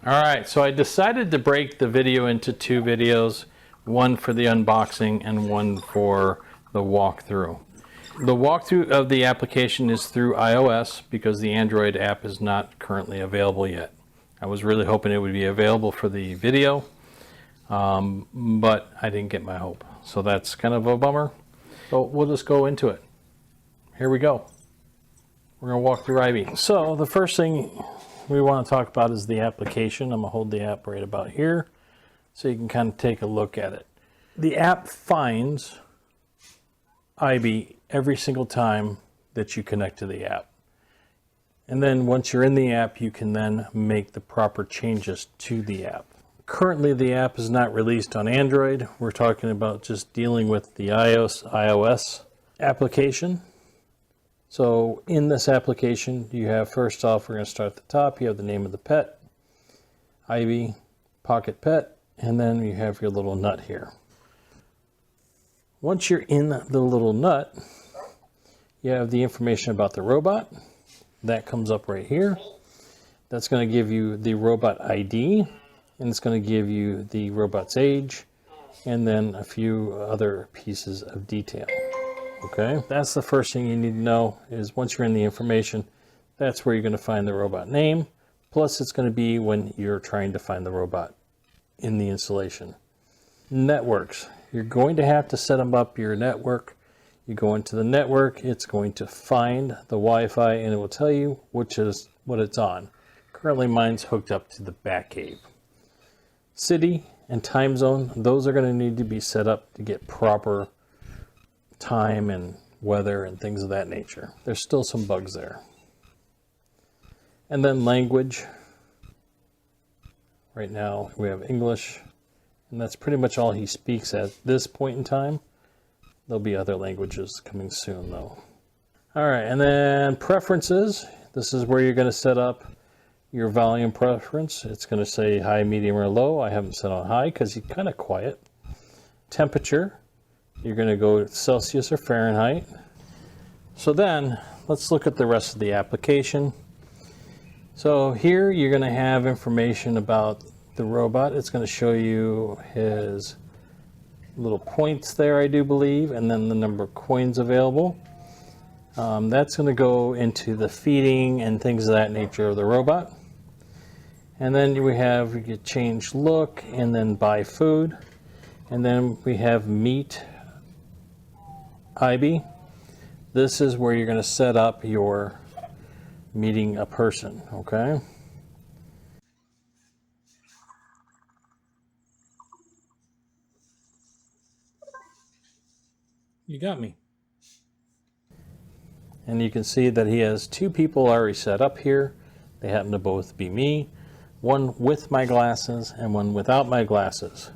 All right, so I decided to break the video into two videos, one for the unboxing and one for the walkthrough. The walkthrough of the application is through iOS because the Android app is not currently available yet. I was really hoping it would be available for the video, but I didn't get my hope. So that's kind of a bummer. So we'll just go into it. Here we go. We're going to walk through AIBI. So the first thing we want to talk about is the application. I'm going to hold the app right about here so you can kind of take a look at it. The app finds AIBI every single time that you connect to the app. And then once you're in the app, you can then make the proper changes to the app. Currently, the app is not released on Android. We're talking about just dealing with the iOS application. So in this application, you have, first off, we're going to start at the top. You have the name of the pet, AIBI Pocket Pet, and then you have your little nut here. Once you're in the little nut, you have the information about the robot. That comes up right here. That's going to give you the robot ID, and it's going to give you the robot's age, and then a few other pieces of detail. Okay, that's the first thing you need to know is once you're in the information, that's where you're going to find the robot name. Plus, it's going to be when you're trying to find the robot in the installation. Networks. You're going to have to set them up your network. You go into the network, it's going to find the Wi-Fi and it will tell you which is what it's on. Currently mine's hooked up to the Batcave. City and time zone, those are going to need to be set up to get proper time and weather and things of that nature. There's still some bugs there. And then language. Right now we have English, and that's pretty much all he speaks at this point in time. There'll be other languages coming soon though. All right, and then preferences. This is where you're going to set up your volume preference. It's going to say high, medium, or low. I haven't set on high because he's kind of quiet. Temperature. You're going to go Celsius or Fahrenheit. So then let's look at the rest of the application. So here you're going to have information about the robot. It's going to show you his little points there, I do believe, and then the number of coins available. That's going to go into the feeding and things of that nature of the robot. And then we have, you can change look and then buy food. And then we have meet AIBI. This is where you're going to set up your meeting a person, okay? You got me. And you can see that he has two people already set up here. They happen to both be me. One with my glasses and one without my glasses.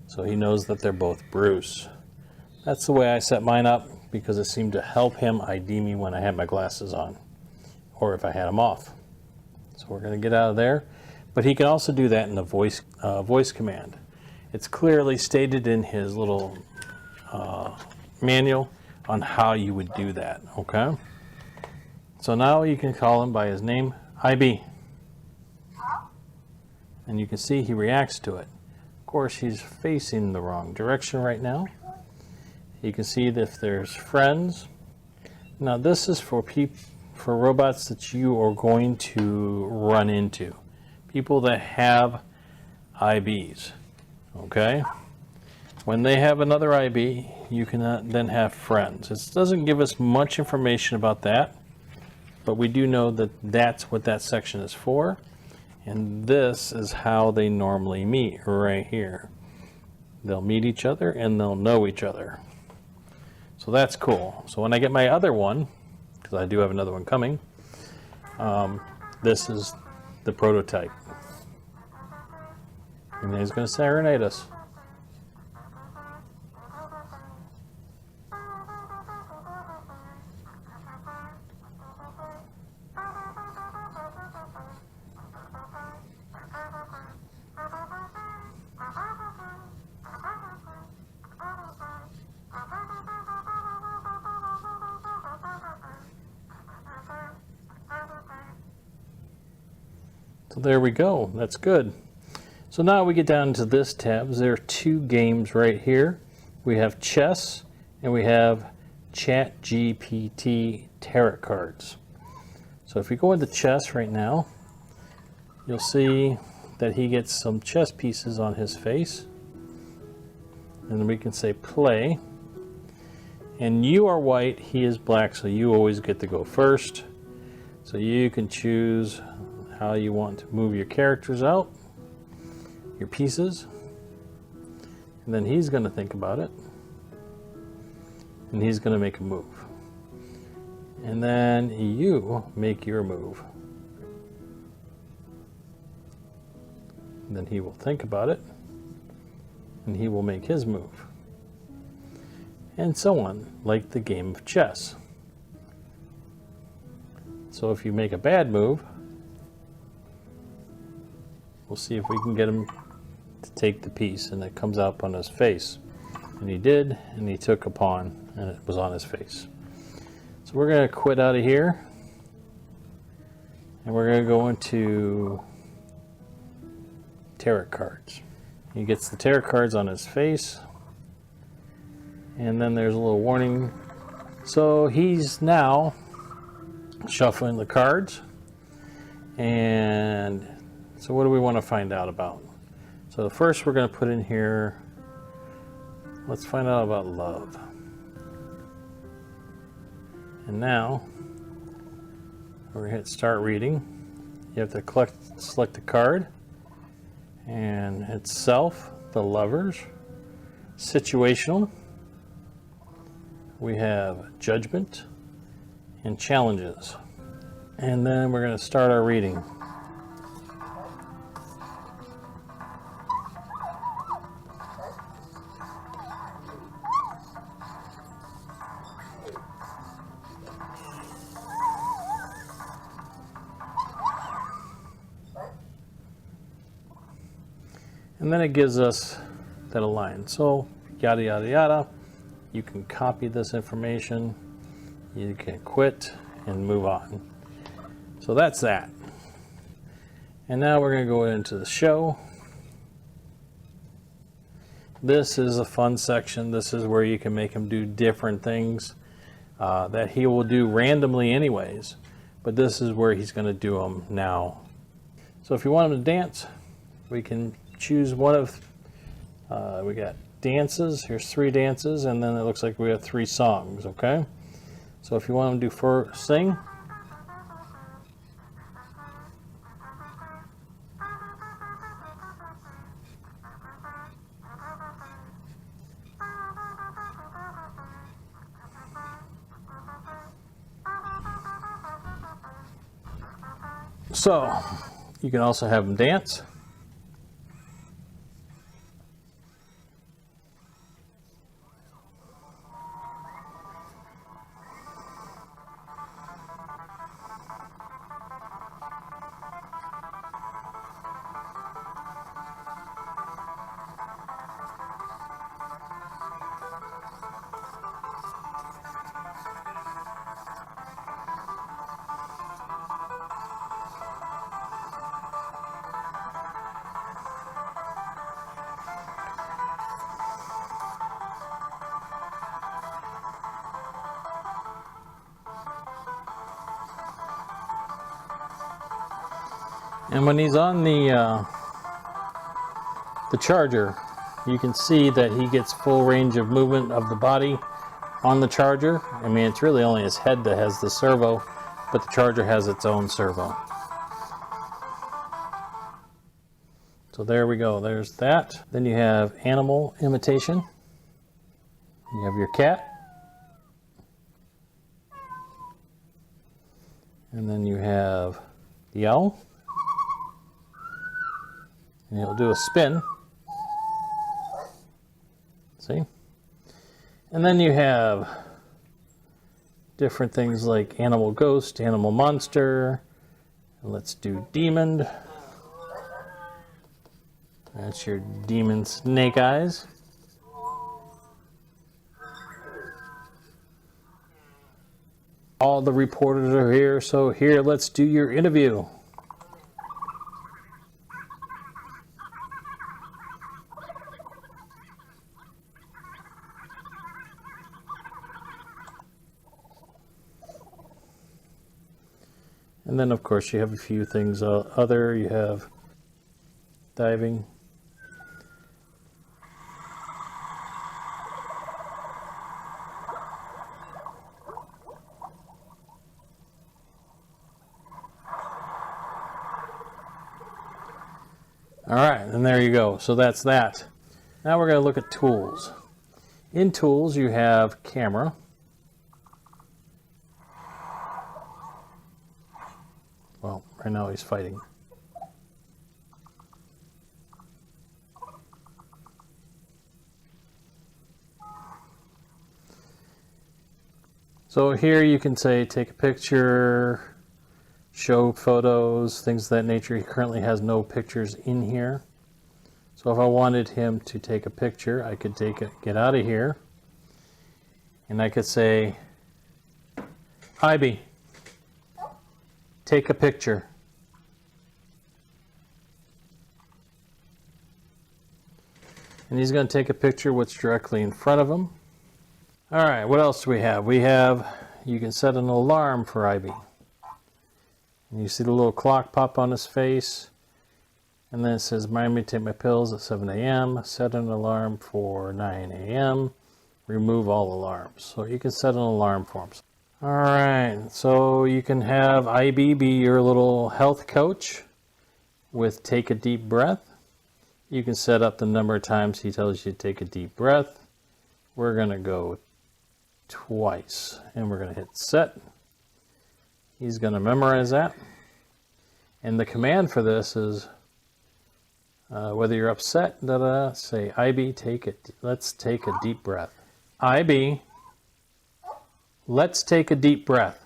So he knows that they're both Bruce. That's the way I set mine up because it seemed to help him ID me when I had my glasses on or if I had them off. So we're going to get out of there. But he can also do that in the voice command. It's clearly stated in his little manual on how you would do that, okay? So now you can call him by his name, AIBI. And you can see he reacts to it. Of course, he's facing the wrong direction right now. You can see that if there's friends. Now this is for robots that you are going to run into. People that have AIBIs, okay? When they have another AIBI, you can then have friends. It doesn't give us much information about that, but we do know that that's what that section is for. And this is how they normally meet right here. They'll meet each other and they'll know each other. So that's cool. So when I get my other one, because I do have another one coming, this is the prototype. And he's going to serenade us. So there we go. That's good. So now we get down to this tab. There are two games right here. We have chess and we have ChatGPT tarot cards. So if you go into chess right now, you'll see that he gets some chess pieces on his face. And then we can say play. And you are white, he is black, so you always get to go first. So you can choose how you want to move your characters out, your pieces. And then he's going to think about it. And he's going to make a move. And then you make your move. And then he will think about it. And he will make his move. And so on, like the game of chess. So if you make a bad move, we'll see if we can get him to take the piece, and it comes up on his face. And he did, and he took a pawn, and it was on his face. So we're going to quit out of here, and we're going to go into tarot cards. He gets the tarot cards on his face, and then there's a little warning. So he's now shuffling the cards, and so what do we want to find out about? So first we're going to put in here, let's find out about love. And now we're going to hit start reading. You have to select the card, and it's self, the lovers, situational, we have judgment, and challenges. And then we're going to start our reading. And then it gives us that align. So yada yada yada. You can copy this information, you can quit and move on. So that's that. And now we're going to go into the show. This is a fun section. This is where you can make him do different things that he will do randomly anyways. But this is where he's going to do them now. So if you want him to dance, we can choose one of, we got dances. Here's 3 dances, and then it looks like we have 3 songs, okay? So if you want him to do first sing, so you can also have him dance. And when he's on the charger, you can see that he gets full range of movement of the body on the charger. I mean, it's really only his head that has the servo, but the charger has its own servo. So there we go, there's that. Then you have animal imitation. You have your cat. And then you have the owl. And he'll do a spin. See? And then you have different things like animal ghost, animal monster. And let's do demon. That's your demon snake eyes. All the reporters are here, so here, let's do your interview. And then of course you have a few things other. You have diving. All right, and there you go. So that's that. Now we're going to look at tools. In tools, you have camera. Well, right now he's fighting. So here you can say take a picture, show photos, things of that nature. He currently has no pictures in here. So if I wanted him to take a picture, I could get out of here, and I could say, AIBI, take a picture. And he's going to take a picture what's directly in front of him. All right, what else do we have? You can set an alarm for AIBI. And you see the little clock pop on his face. And then it says, remind me to take my pills at 7 a.m. Set an alarm for 9 a.m. Remove all alarms. So you can set an alarm for him. All right, so you can have AIBI be your little health coach with take a deep breath. You can set up the number of times he tells you to take a deep breath. We're going to go twice, and we're going to hit set. He's going to memorize that. And the command for this is, whether you're upset, say, AIBI, let's take a deep breath. AIBI, let's take a deep breath.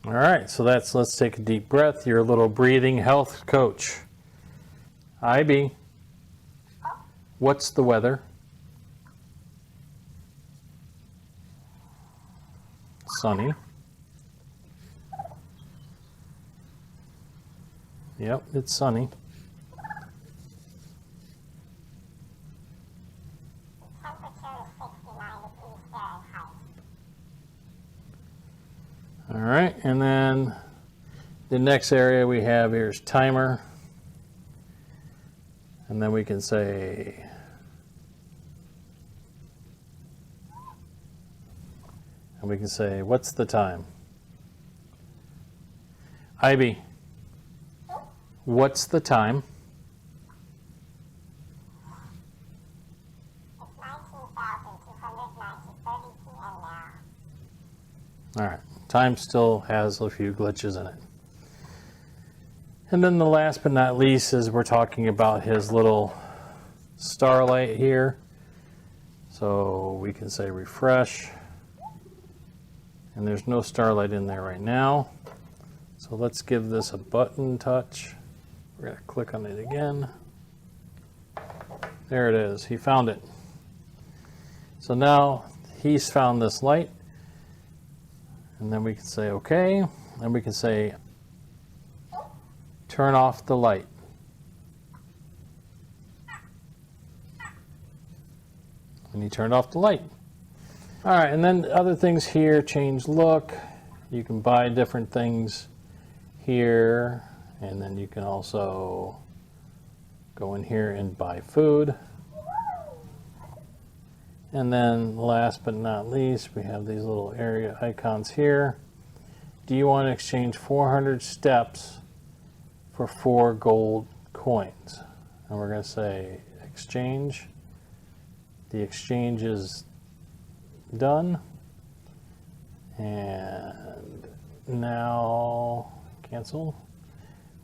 All right, so that's let's take a deep breath. Your little breathing health coach. AIBI, what's the weather? Sunny. Yep, it's sunny. All right, and then the next area we have here is timer. And then we can say, what's the time? AIBI, what's the time? It's 19,230 p.m. now. All right. Time still has a few glitches in it. And then the last but not least is we're talking about his little starlight here. So we can say refresh. And there's no starlight in there right now. So let's give this a button touch. We're going to click on it again. There it is. He found it. So now he's found this light. And then we can say OK, and we can say turn off the light. And he turned off the light. All right, and then other things here, change look. You can buy different things here, and then you can also go in here and buy food. And then last but not least, we have these little area icons here. Do you want to exchange 400 steps for 4 gold coins? And we're going to say exchange. The exchange is done. And now cancel.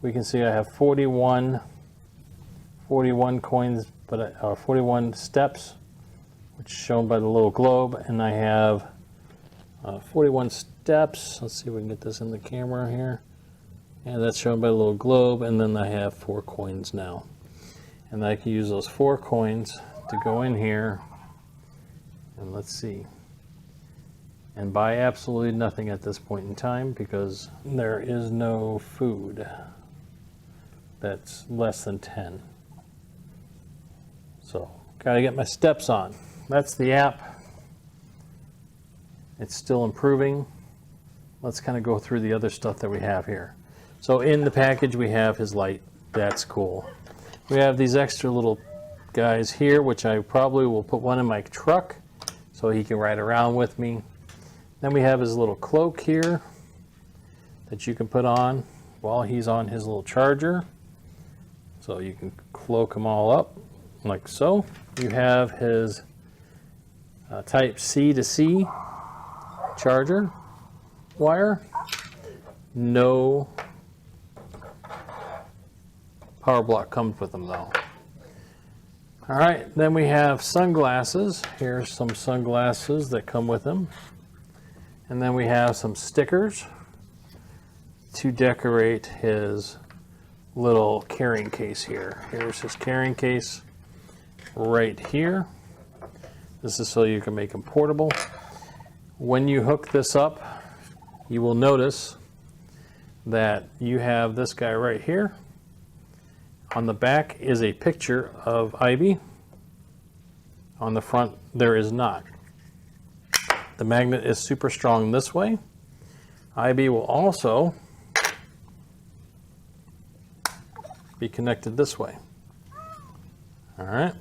We can see I have 41 coins, but 41 steps, which is shown by the little globe, and I have 41 steps. Let's see if we can get this in the camera here. And that's shown by a little globe, and then I have 4 coins now. And I can use those 4 coins to go in here, and let's see, and buy absolutely nothing at this point in time because there is no food that's less than 10. So, gotta get my steps on. That's the app. It's still improving. Let's kind of go through the other stuff that we have here. So in the package we have his light. That's cool. We have these extra little guys here, which I probably will put one in my truck so he can ride around with me. Then we have his little cloak here that you can put on while he's on his little charger. So you can cloak them all up like so. You have his type C to C charger wire. No power block comes with them though. All right, then we have sunglasses. Here's some sunglasses that come with them. And then we have some stickers to decorate his little carrying case here. Here's his carrying case right here. This is so you can make them portable. When you hook this up, you will notice that you have this guy right here. On the back is a picture of AIBI. On the front, there is not. The magnet is super strong this way. AIBI will also be connected this way. All right.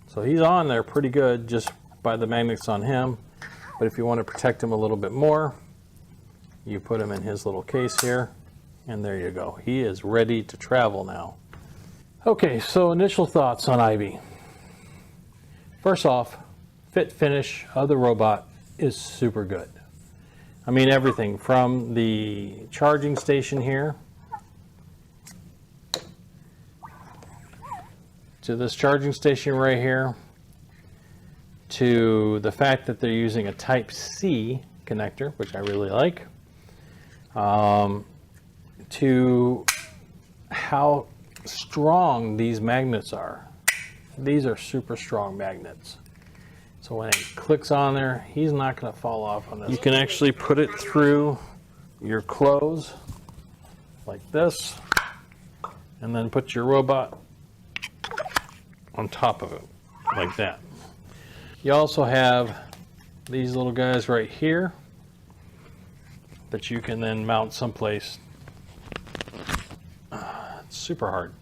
So he's on there pretty good just by the magnets on him. But if you want to protect him a little bit more, you put him in his little case here. And there you go. He is ready to travel now. Okay, so initial thoughts on AIBI. First off, fit finish of the robot is super good. I mean everything from the charging station here to this charging station right here to the fact that they're using a type C connector, which I really like. To how strong these magnets are. These are super strong magnets. So when it clicks on there, he's not going to fall off on this. You can actually put it through your clothes like this, and then put your robot on top of it like that. You also have these little guys right here that you can then mount someplace. It's super hard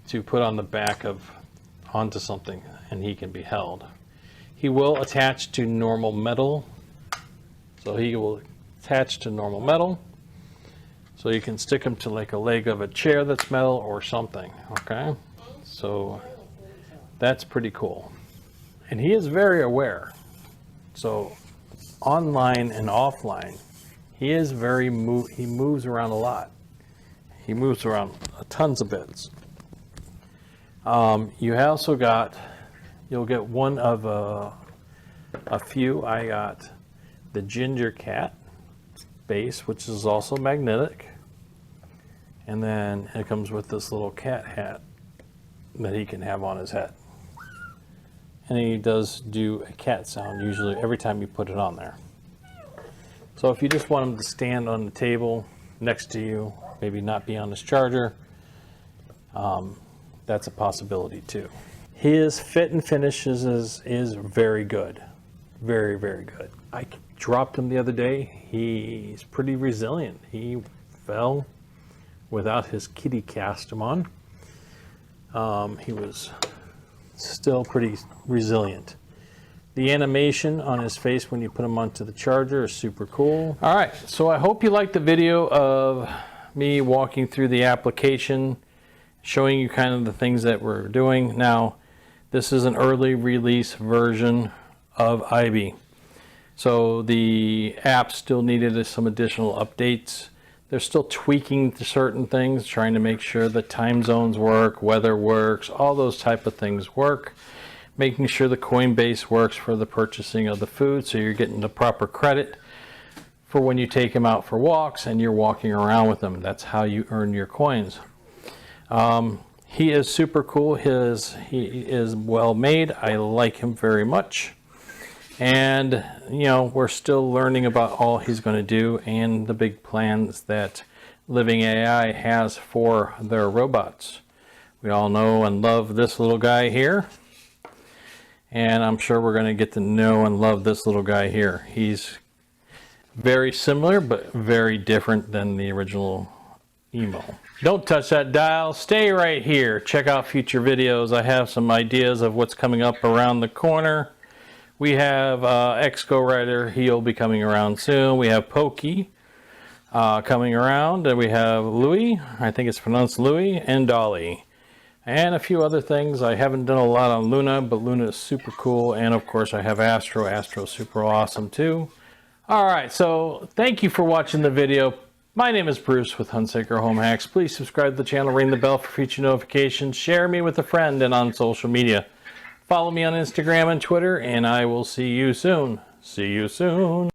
to put on the back of onto something, and he can be held. He will attach to normal metal, so he will attach to normal metal, so you can stick him to like a leg of a chair that's metal or something. Okay, so that's pretty cool, and he is very aware. So online and offline, he is very he moves around a lot. He moves around tons of bits. You also got, you'll get one of a few. I got the ginger cat base, which is also magnetic. And then it comes with this little cat hat that he can have on his head. And he does do a cat sound usually every time you put it on there. So if you just want him to stand on the table next to you, maybe not be on his charger, that's a possibility too. His fit and finishes is very good. Very, very good. I dropped him the other day. He's pretty resilient. He fell without his kitty costume on. He was still pretty resilient. The animation on his face when you put him onto the charger is super cool. All right, so I hope you liked the video of me walking through the application, showing you kind of the things that we're doing. Now, this is an early release version of AIBI. So the app still needed some additional updates. They're still tweaking certain things, trying to make sure the time zones work, weather works, all those type of things work. making sure the Coinbase works for the purchasing of the food, so you're getting the proper credit for when you take him out for walks and you're walking around with him. That's how you earn your coins. He is super cool. He is well made. I like him very much. And, you know, we're still learning about all he's going to do and the big plans that Living AI has for their robots. We all know and love this little guy here. And I'm sure we're going to get to know and love this little guy here. He's very similar, but very different than the original Emo. Don't touch that dial. Stay right here. Check out future videos. I have some ideas of what's coming up around the corner. We have Rader. He'll be coming around soon. We have Pokey coming around. And we have Louie. I think it's pronounced Louie. And Dolly. And a few other things. I haven't done a lot on Luna, but Luna is super cool. And of course I have Astro. Astro's super awesome too. Alright, so thank you for watching the video. My name is Bruce with Hunsaker Home Hacks. Please subscribe to the channel, ring the bell for future notifications, share me with a friend and on social media. Follow me on Instagram and Twitter, and I will see you soon. See you soon.